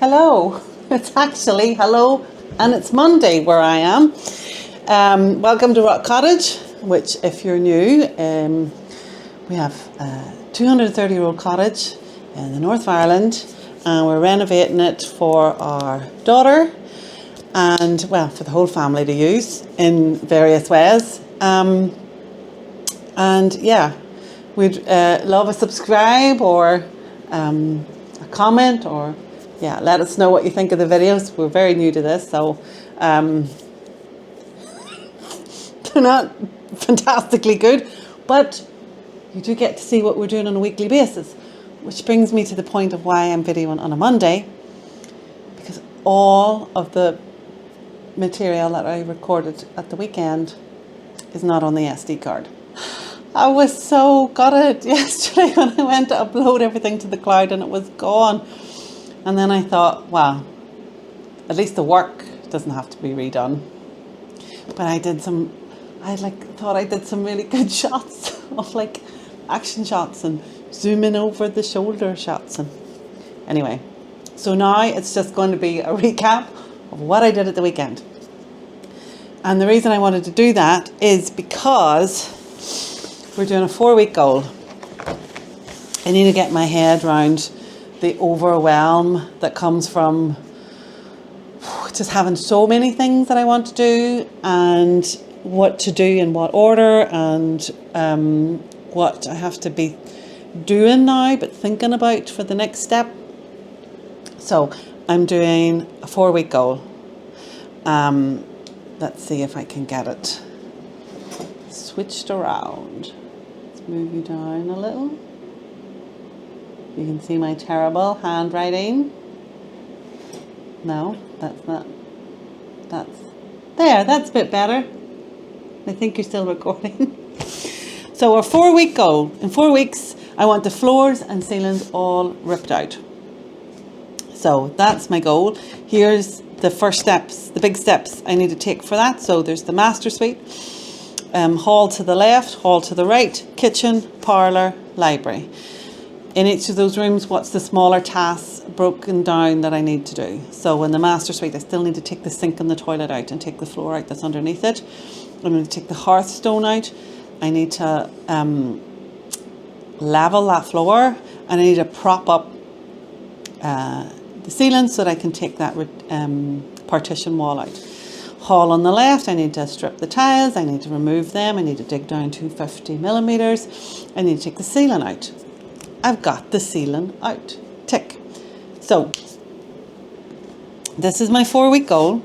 Hello. It's actually hello, and it's Monday where I am. Welcome to Cottage, which, if you're new, we have a 230-year-old cottage in the north of Ireland, and we're renovating it for our daughter and, well, for the whole family to use in various ways. And yeah, we'd love a subscribe or a comment, or yeah, let us know what you think of the videos. We're very new to this, so they're not fantastically good, but you do get to see what we're doing on a weekly basis, which brings me to the point of why I'm videoing on a Monday, because all of the material that I recorded at the weekend is not on the SD card. I was so gutted yesterday when I went to upload everything to the cloud and it was gone. And then I thought, well, at least the work doesn't have to be redone. But I thought I did some really good shots of like action shots and zooming over the shoulder shots. And anyway, so now it's just going to be a recap of what I did at the weekend. And the reason I wanted to do that is because we're doing a 4-week goal. I need to get my head around the overwhelm that comes from just having so many things that I want to do, and what to do in what order, and what I have to be doing now but thinking about for the next step. So I'm doing a 4-week goal. Let's see if I can get it switched around. Let's move you down a little. You can see my terrible handwriting. No, that's not. That's a bit better. I think you're still recording. So our 4-week goal. In 4 weeks, I want the floors and ceilings all ripped out. So that's my goal. Here's the first steps, the big steps I need to take for that. So there's the master suite, hall to the left, hall to the right, kitchen, parlour, library. In each of those rooms, what's the smaller tasks broken down that I need to do? So in the master suite, I still need to take the sink and the toilet out and take the floor out that's underneath it. I'm going to take the hearthstone out. I need to level that floor, and I need to prop up the ceiling so that I can take that partition wall out. Hall on the left, I need to strip the tiles. I need to remove them. I need to dig down to 50 millimeters. I need to take the ceiling out. I've got the ceiling out. Tick. So this is my 4-week goal.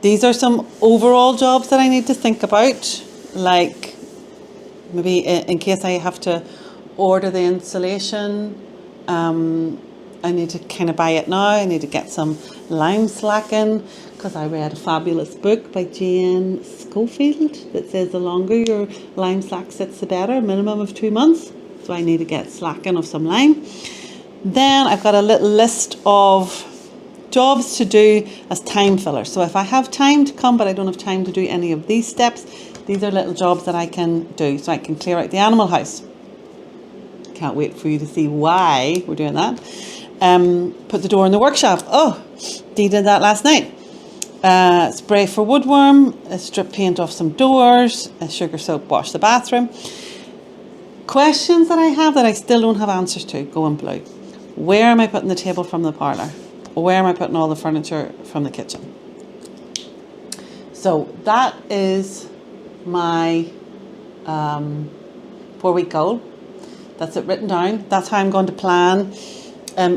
These are some overall jobs that I need to think about, like maybe in case I have to order the insulation, I need to kind of buy it now. I need to get some lime slacking, because I read a fabulous book by Jane Schofield that says the longer your lime slack sits, the better, a minimum of 2 months. So I need to get slacking of some lime. Then I've got a little list of jobs to do as time fillers. So if I have time to come but I don't have time to do any of these steps, these are little jobs that I can do. So I can clear out the animal house. Can't wait for you to see why we're doing that. Put the door in the workshop. Oh, Dee did that last night. Spray for woodworm, strip paint off some doors, sugar soap wash the bathroom. Questions that I have that I still don't have answers to, go in blue. Where am I putting the table from the parlour? Where am I putting all the furniture from the kitchen? So that is my 4-week goal. That's it written down. That's how I'm going to plan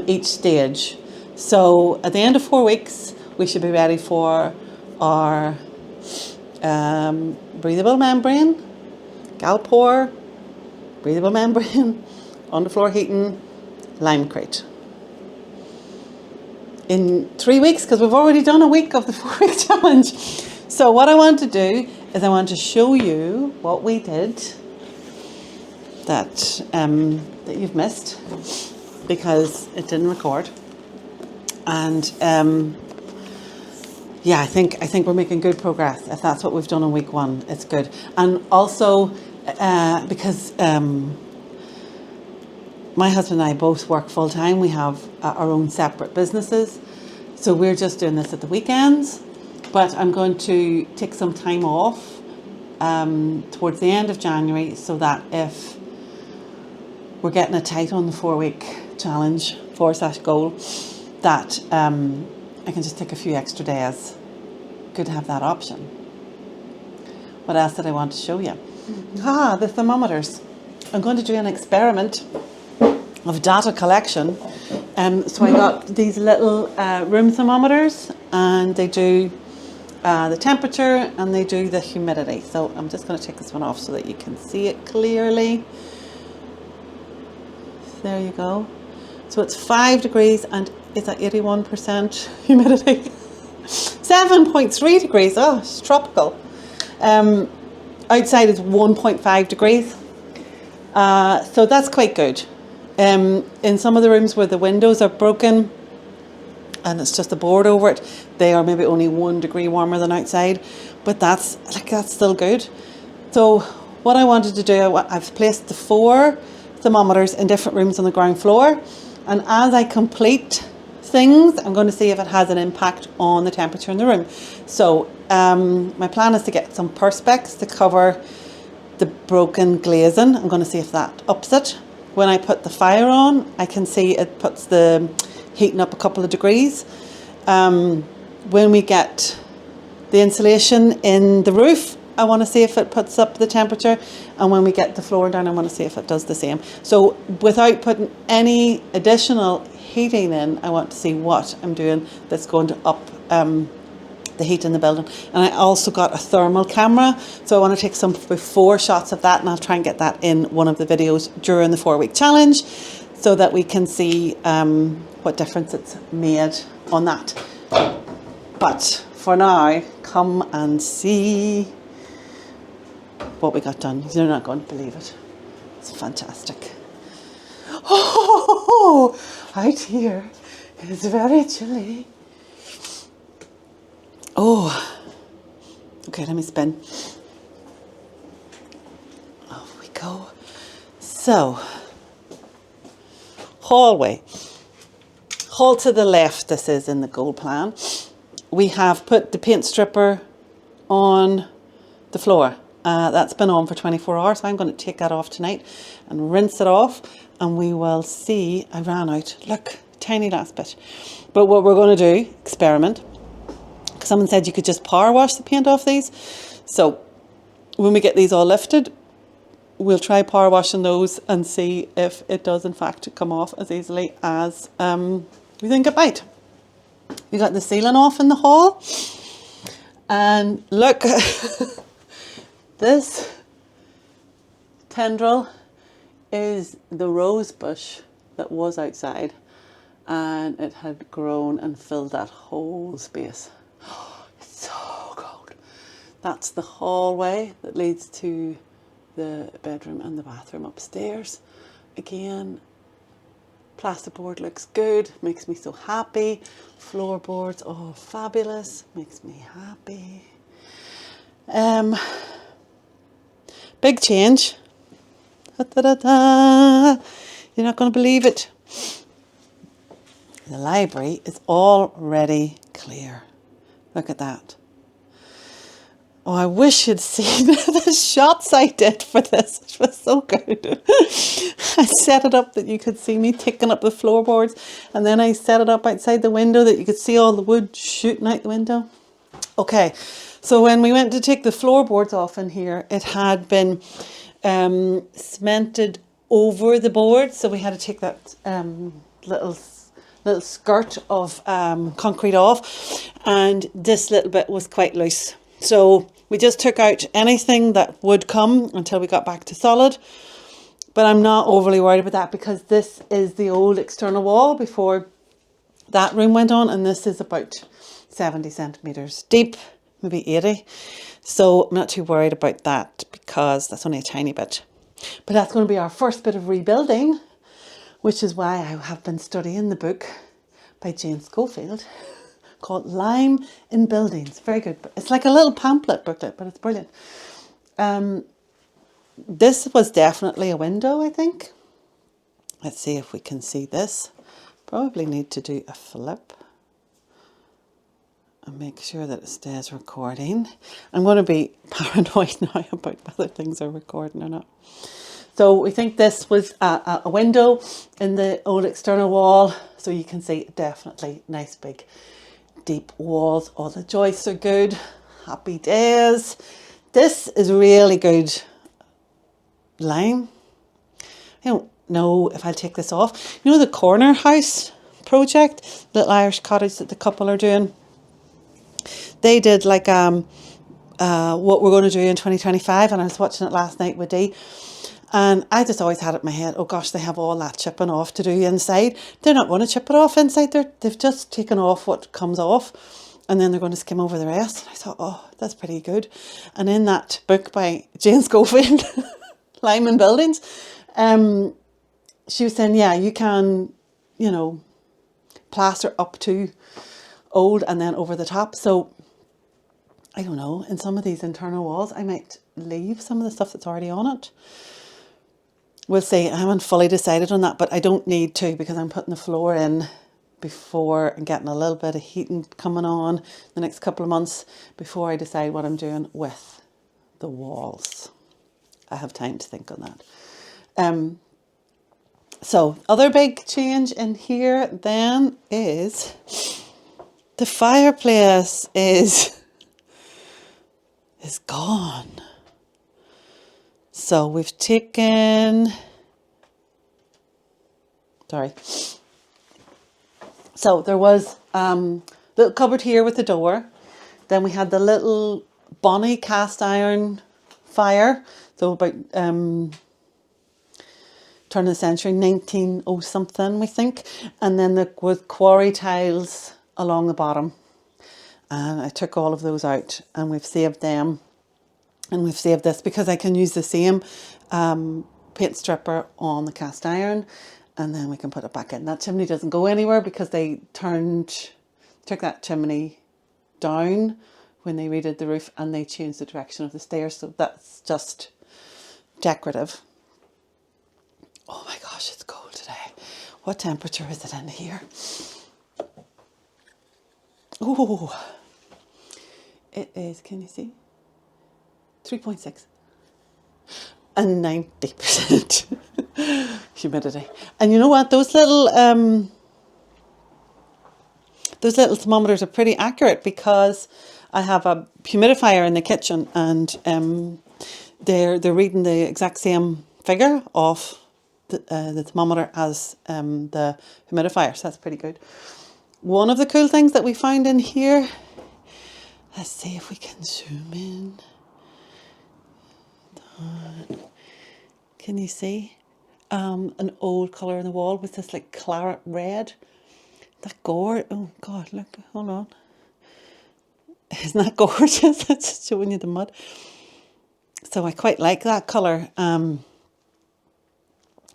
each stage. So at the end of 4 weeks, we should be ready for our breathable membrane, Galpour, breathable membrane, underfloor heating, limecrete. In 3 weeks, because we've already done a week of the 4-week challenge. So what I want to do is I want to show you what we did that you've missed because it didn't record. And yeah, I think we're making good progress. If that's what we've done in week 1, it's good. And also because my husband and I both work full time. We have our own separate businesses. So we're just doing this at the weekends. But I'm going to take some time off towards the end of January, so that if we're getting it tight on the 4-week challenge, /goal, that I can just take a few extra days. Good to have that option. What else did I want to show you? The thermometers. I'm going to do an experiment of data collection. So I got these little room thermometers, and they do the temperature and they do the humidity. So I'm just going to take this one off so that you can see it clearly. There you go. So it's 5 degrees and it's at 81% humidity. 7.3 degrees. Oh, it's tropical. Outside is 1.5 degrees. So that's quite good. In some of the rooms where the windows are broken and it's just a board over it, they are maybe only 1 degree warmer than outside, but that's still good. So what I wanted to do, I've placed the 4 thermometers in different rooms on the ground floor, and as I complete things, I'm going to see if it has an impact on the temperature in the room. So my plan is to get some perspex to cover the broken glazing. I'm going to see if that ups it. When I put the fire on, I can see it puts the heating up a couple of degrees. When we get the insulation in the roof, I want to see if it puts up the temperature, and when we get the floor down, I want to see if it does the same. So without putting any additional heating in, I want to see what I'm doing that's going to up the heat in the building. And I also got a thermal camera, so I want to take some before shots of that, and I'll try and get that in one of the videos during the 4-week challenge so that we can see what difference it's made on that. But for now, come and see what we got done. You're not going to believe it. It's fantastic. Oh, out here it's very chilly. Oh, okay, let me spin. Off we go. So, hallway. Hall to the left, this is in the goal plan. We have put the paint stripper on the floor. That's been on for 24 hours, so I'm going to take that off tonight and rinse it off, and we will see. I ran out. Look, tiny last bit. But what we're going to do, experiment. Someone said you could just power wash the paint off these. So when we get these all lifted, we'll try power washing those and see if it does in fact come off as easily as we think it might. We got the ceiling off in the hall, and look, this tendril is the rose bush that was outside, and it had grown and filled that whole space. Oh, it's so cold. That's the hallway that leads to the bedroom and the bathroom upstairs. Again, plasterboard looks good, makes me so happy. Floorboards, oh fabulous, makes me happy. Big change. Da-da-da-da. You're not going to believe it. The library is already clear. Look at that. Oh, I wish you'd seen the shots I did for this. It was so good. I set it up that you could see me ticking up the floorboards, and then I set it up outside the window that you could see all the wood shooting out the window. Okay, so when we went to take the floorboards off in here, it had been cemented over the board, so we had to take that little skirt of concrete off, and this little bit was quite loose. So we just took out anything that would come until we got back to solid. But I'm not overly worried about that because this is the old external wall before that room went on, and this is about 70 centimetres deep, maybe 80. So I'm not too worried about that because that's only a tiny bit. But that's going to be our first bit of rebuilding, which is why I have been studying the book by Jane Schofield called Lime in Buildings. Very good. It's like a little pamphlet booklet, but it's brilliant. This was definitely a window, I think. Let's see if we can see this. Probably need to do a flip and make sure that it stays recording. I'm going to be paranoid now about whether things are recording or not. So we think this was a window in the old external wall. So you can see definitely nice big deep walls. All the joists are good. Happy days. This is really good lime. I don't know if I'll take this off. You know the corner house project, Little Irish Cottage that the couple are doing? They did like what we're going to do in 2025, and I was watching it last night with Dee. And I just always had it in my head, oh gosh, they have all that chipping off to do inside. They're not going to chip it off inside. They've just taken off what comes off, and then they're going to skim over the rest. And I thought, oh, that's pretty good. And in that book by Jane Schofield, Lime and Buildings, she was saying, yeah, you can, you know, plaster up to old and then over the top. So I don't know, in some of these internal walls, I might leave some of the stuff that's already on it. We'll see. I haven't fully decided on that, but I don't need to, because I'm putting the floor in before and getting a little bit of heating coming on the next couple of months before I decide what I'm doing with the walls. I have time to think on that. So other big change in here then is the fireplace is gone. So we've taken, so there was little cupboard here with the door. Then we had the little Bonnie cast iron fire. So about turn of the century, 1900 something, we think. And then there was quarry tiles along the bottom. And I took all of those out, and we've saved them. And we've saved this because I can use the same paint stripper on the cast iron, and then we can put it back in. That chimney doesn't go anywhere because they took that chimney down when they redid the roof, and they changed the direction of the stairs. So that's just decorative. Oh my gosh, it's cold today. What temperature is it in here? Oh, it is, can you see? 3.6 and 90% humidity. And you know what? Those little thermometers are pretty accurate, because I have a humidifier in the kitchen, and they're reading the exact same figure of the thermometer as the humidifier. So that's pretty good. One of the cool things that we found in here, let's see if we can zoom in. Can you see an old colour in the wall with this like claret red? That gorgeous. Oh God, look, hold on. Isn't that gorgeous? It's showing you the mud. So I quite like that colour. And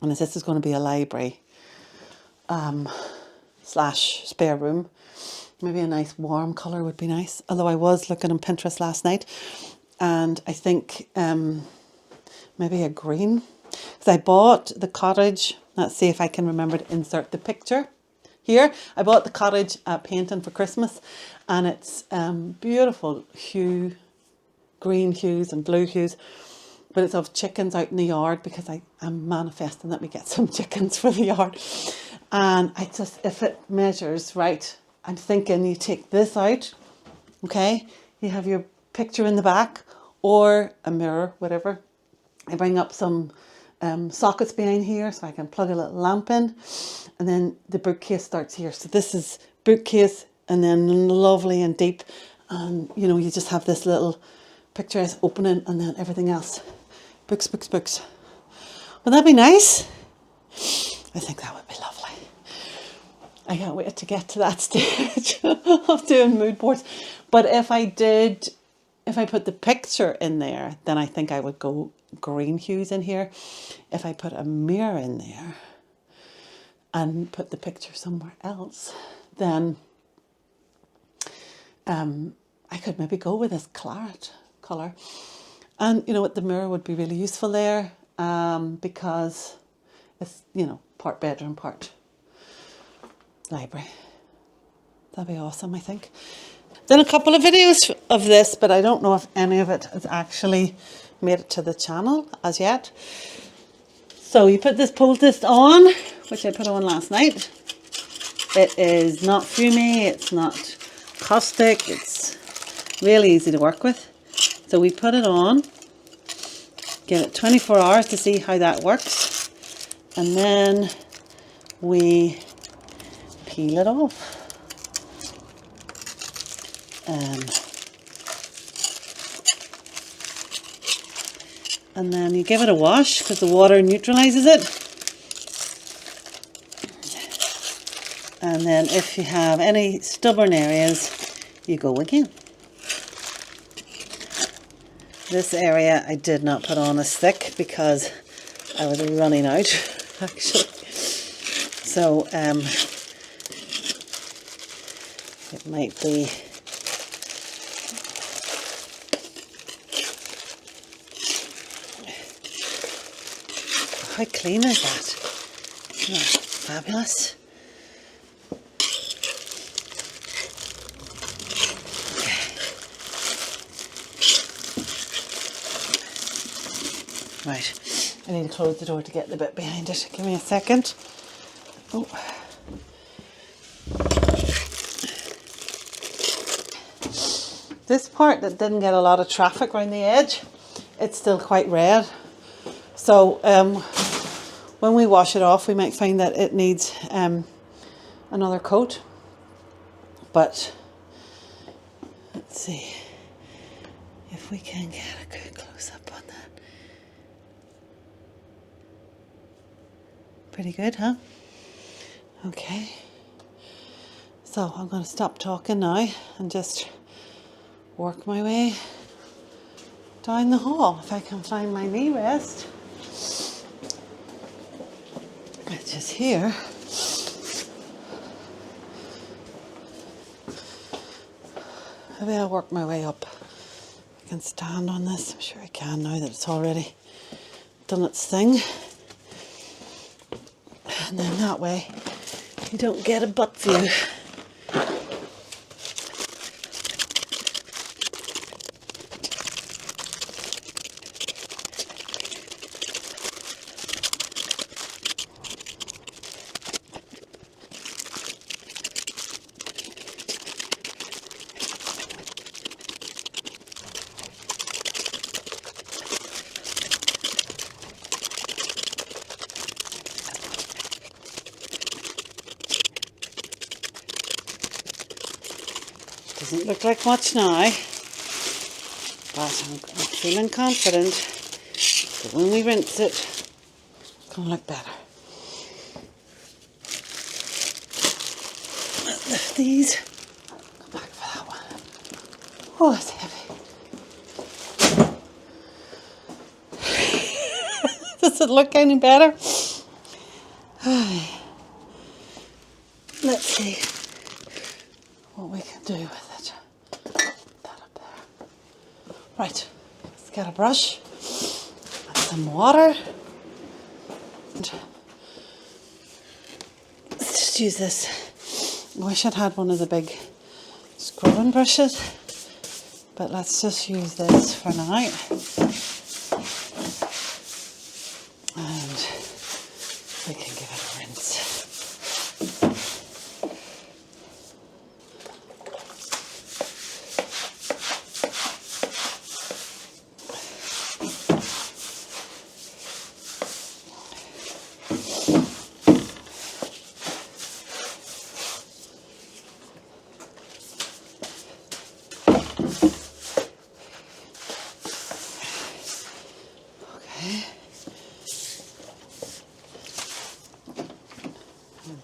as this is going to be a library / spare room, maybe a nice warm colour would be nice. Although I was looking on Pinterest last night, and I think maybe a green. Because I bought the Cottage. Let's see if I can remember to insert the picture here. I bought the Cottage painting for Christmas, and it's beautiful hue, green hues and blue hues. But it's of chickens out in the yard, because I'm manifesting that we get some chickens for the yard. And I just, if it measures right, I'm thinking you take this out, okay? You have your picture in the back, or a mirror, whatever. I bring up some sockets behind here so I can plug a little lamp in, and then the bookcase starts here. So this is bookcase, and then lovely and deep, and you know, you just have this little picture opening, and then everything else, books, books, books. Would that be nice? I think that would be lovely. I can't wait to get to that stage of doing mood boards. But if I put the picture in there, then I think I would go green hues in here. If I put a mirror in there and put the picture somewhere else, then I could maybe go with this claret colour. And you know what, the mirror would be really useful there, because it's, you know, part bedroom, part library. That'd be awesome, I think. Done a couple of videos of this, but I don't know if any of it has actually made it to the channel as yet. So you put this poultice on, which I put on last night. It is not fumey, it's not caustic, it's really easy to work with. So we put it on, give it 24 hours to see how that works, and then we peel it off. And then you give it a wash because the water neutralizes it. And then if you have any stubborn areas, you go again. This area I did not put on as thick because I was running out, actually. So it might be how clean is that? Isn't that fabulous? Right, I need to close the door to get the bit behind it. Give me a second. Oh. This part that didn't get a lot of traffic around the edge, it's still quite red. So when we wash it off, we might find that it needs another coat. But let's see if we can get a good close up on that. Pretty good, huh? Okay. So I'm going to stop talking now and just work my way down the hall if I can find my knee rest. It's just here. Maybe I'll work my way up. I can stand on this. I'm sure I can now that it's already done its thing. And then that way you don't get a butt view. Doesn't look like much now, but I'm feeling confident that when we rinse it, it's going to look better. Let's lift these. Go back for that one. Oh, it's heavy. Does it look any better? Let's see what we can do with it. That up there. Right, let's get a brush and some water. And let's just use this. I wish I'd had one of the big scrubbing brushes, but let's just use this for now. And we can give it a rinse.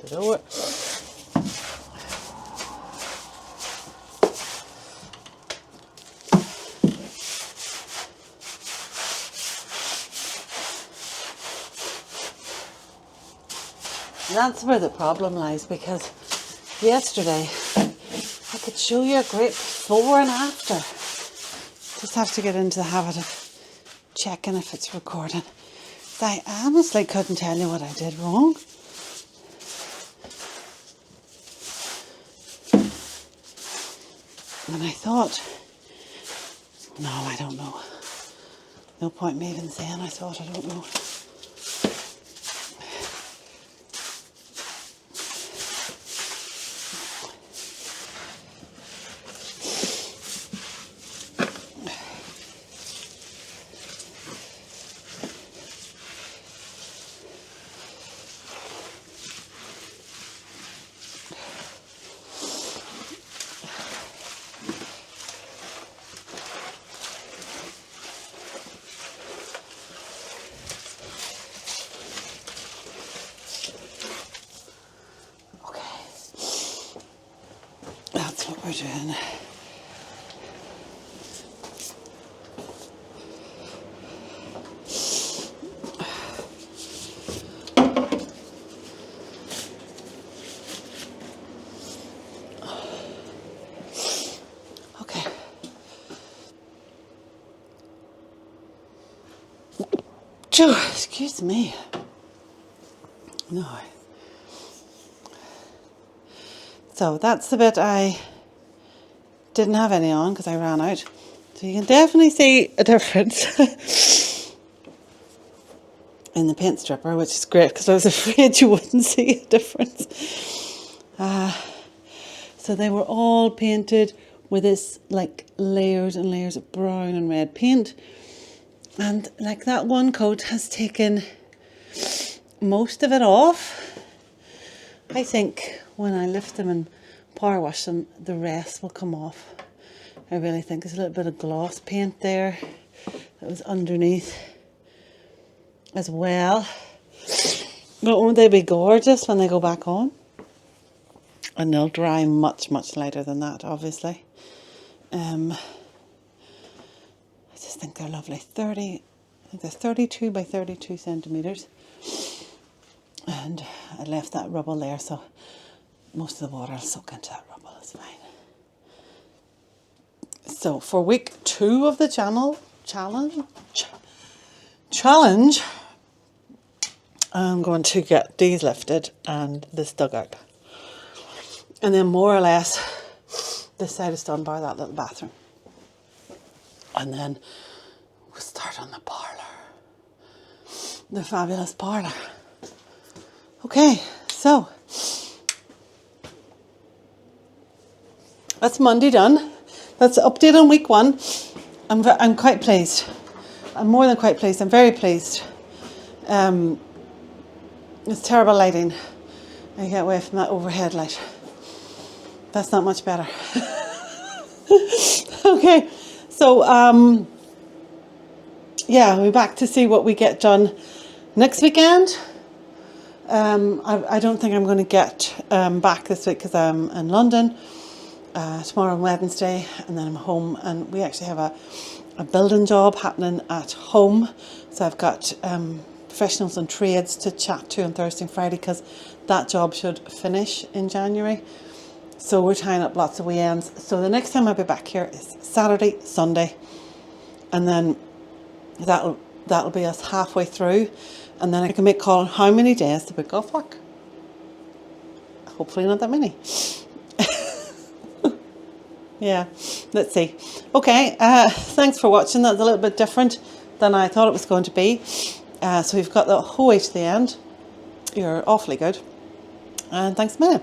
It over. That's where the problem lies, because yesterday I could show you a great before and after. Just have to get into the habit of checking if it's recording. I honestly couldn't tell you what I did wrong. And I thought, no, I don't know. No point me even saying I thought, I don't know. That's what we're doing. Okay. Excuse me. No. So that's the bit I didn't have any on because I ran out. So you can definitely see a difference in the paint stripper, which is great because I was afraid you wouldn't see a difference. So they were all painted with this like layers and layers of brown and red paint. And like that one coat has taken most of it off. I think when I lift them and power wash them, the rest will come off. I really think there's a little bit of gloss paint there that was underneath as well. But won't they be gorgeous when they go back on? And they'll dry much, much lighter than that, obviously. I just think they're lovely. I think they're 32 by 32 centimetres. And I left that rubble there, so most of the water will soak into that rubble. It's fine. So for week 2 of the challenge, I'm going to get these lifted and this dug out. And then more or less this side is done by that little bathroom. And then we'll start on the parlour. The fabulous parlour. Okay, so that's Monday done. That's the update on week 1. I'm quite pleased. I'm more than quite pleased. I'm very pleased. It's terrible lighting. I get away from that overhead light. That's not much better. Okay, so yeah, we'll be back to see what we get done next weekend. I don't think I'm going to get back this week because I'm in London tomorrow and Wednesday, and then I'm home, and we actually have a building job happening at home, so I've got professionals and trades to chat to on Thursday and Friday because that job should finish in January. So we're tying up lots of weekends. So the next time I'll be back here is Saturday, Sunday, and then that'll be us halfway through, and then I can make call on how many days the week off work. Hopefully not that many. Yeah, let's see. Okay, thanks for watching. That's a little bit different than I thought it was going to be. So we've got the whole way to the end. You're awfully good. And thanks a million.